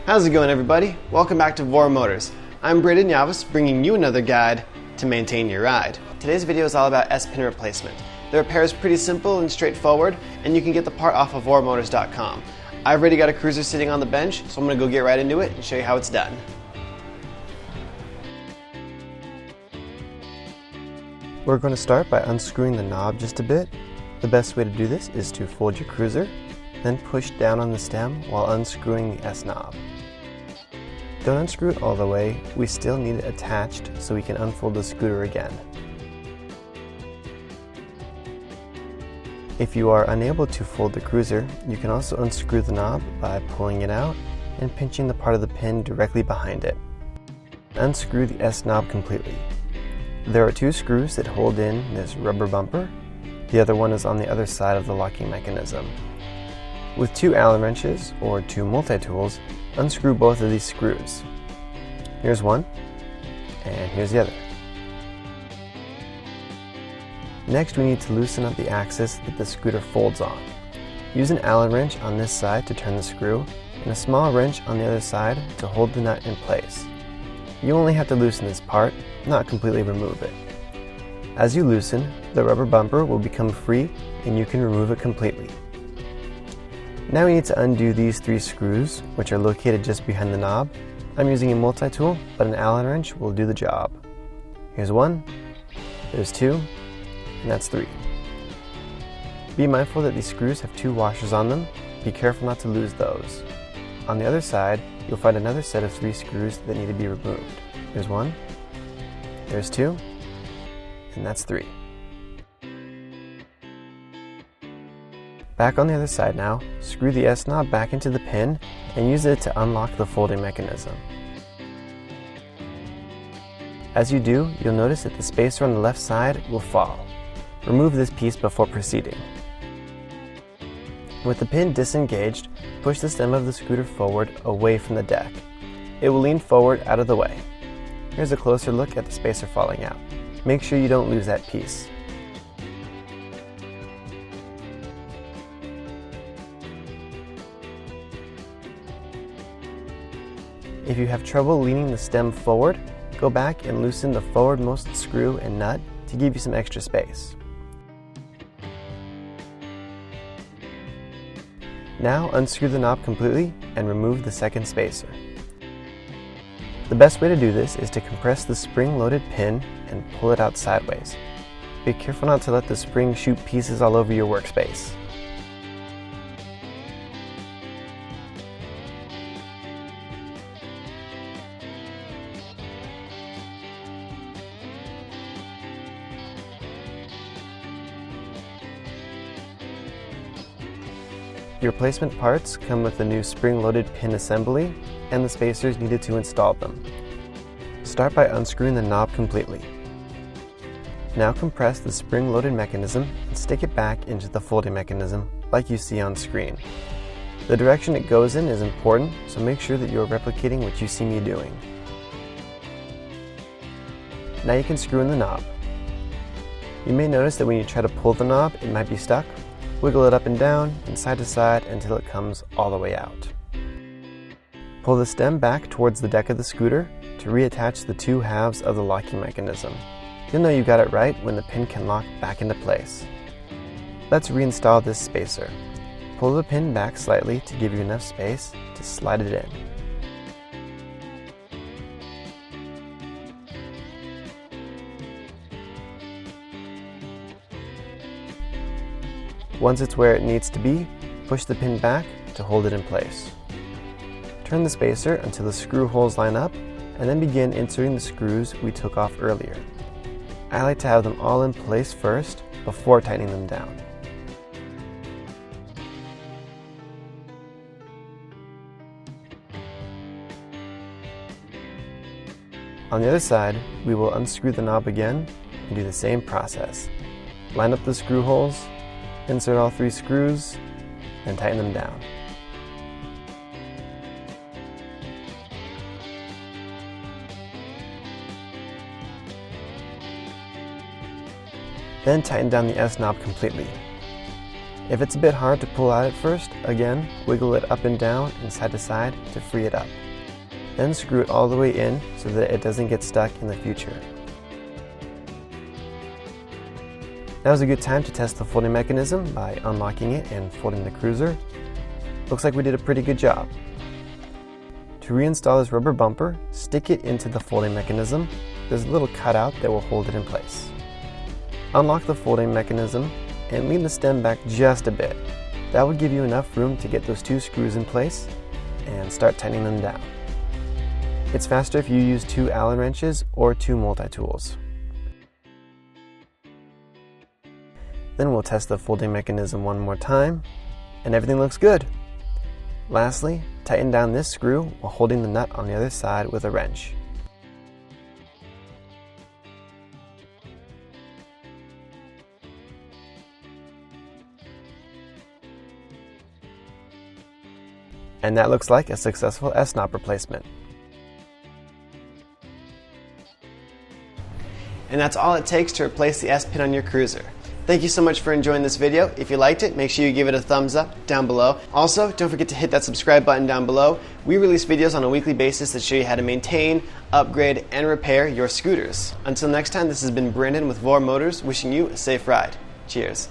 How's it going, everybody? Welcome back to Vor Motors. I'm Braden Yavis, bringing you another guide to maintain your ride. Today's video is all about S-pin replacement. The repair is pretty simple and straightforward, and you can get the part off of vormotors.com. I've already got a Cruiser sitting on the bench, so I'm going to go get right into it and show you how it's done. We're going to start by unscrewing the knob just a bit. The best way to do this is to fold your Cruiser, then push down on the stem while unscrewing the S knob. Don't unscrew it all the way, we still need it attached so we can unfold the scooter again. If you are unable to fold the Cruiser, you can also unscrew the knob by pulling it out and pinching the part of the pin directly behind it. Unscrew the S knob completely. There are two screws that hold in this rubber bumper. The other one is on the other side of the locking mechanism. With two Allen wrenches, or two multi-tools, unscrew both of these screws. Here's one, and here's the other. Next, we need to loosen up the axis that the scooter folds on. Use an Allen wrench on this side to turn the screw, and a small wrench on the other side to hold the nut in place. You only have to loosen this part, not completely remove it. As you loosen, the rubber bumper will become free and you can remove it completely. Now we need to undo these three screws, which are located just behind the knob. I'm using a multi-tool, but an Allen wrench will do the job. Here's one, there's two, and that's three. Be mindful that these screws have two washers on them. Be careful not to lose those. On the other side, you'll find another set of three screws that need to be removed. There's one, there's two, and that's three. Back on the other side now, screw the S knob back into the pin and use it to unlock the folding mechanism. As you do, you'll notice that the spacer on the left side will fall. Remove this piece before proceeding. With the pin disengaged, push the stem of the scooter forward away from the deck. It will lean forward out of the way. Here's a closer look at the spacer falling out. Make sure you don't lose that piece. If you have trouble leaning the stem forward, go back and loosen the forwardmost screw and nut to give you some extra space. Now unscrew the knob completely and remove the second spacer. The best way to do this is to compress the spring-loaded pin and pull it out sideways. Be careful not to let the spring shoot pieces all over your workspace. Your replacement parts come with the new spring-loaded pin assembly and the spacers needed to install them. Start by unscrewing the knob completely. Now compress the spring-loaded mechanism and stick it back into the folding mechanism like you see on screen. The direction it goes in is important, so make sure that you are replicating what you see me doing. Now you can screw in the knob. You may notice that when you try to pull the knob, it might be stuck. Wiggle it up and down and side to side until it comes all the way out. Pull the stem back towards the deck of the scooter to reattach the two halves of the locking mechanism. You'll know you got it right when the pin can lock back into place. Let's reinstall this spacer. Pull the pin back slightly to give you enough space to slide it in. Once it's where it needs to be, push the pin back to hold it in place. Turn the spacer until the screw holes line up, and then begin inserting the screws we took off earlier. I like to have them all in place first before tightening them down. On the other side, we will unscrew the knob again and do the same process. Line up the screw holes, insert all three screws, and tighten them down. Then tighten down the S knob completely. If it's a bit hard to pull out at first, again, wiggle it up and down and side to side to free it up. Then screw it all the way in so that it doesn't get stuck in the future. Now is a good time to test the folding mechanism by unlocking it and folding the cruiser. Looks like we did a pretty good job. To reinstall this rubber bumper, stick it into the folding mechanism. There's a little cutout that will hold it in place. Unlock the folding mechanism and lean the stem back just a bit. That would give you enough room to get those 2 screws in place and start tightening them down. It's faster if you use 2 Allen wrenches or 2 multi-tools. Then we'll test the folding mechanism one more time, and everything looks good. Lastly, tighten down this screw while holding the nut on the other side with a wrench. And that looks like a successful S-knob replacement. And that's all it takes to replace the S-pin on your cruiser. Thank you so much for enjoying this video. If you liked it, make sure you give it a thumbs up down below. Also, don't forget to hit that subscribe button down below. We release videos on a weekly basis that show you how to maintain, upgrade, and repair your scooters. Until next time, this has been Brandon with Vor Motors, wishing you a safe ride. Cheers.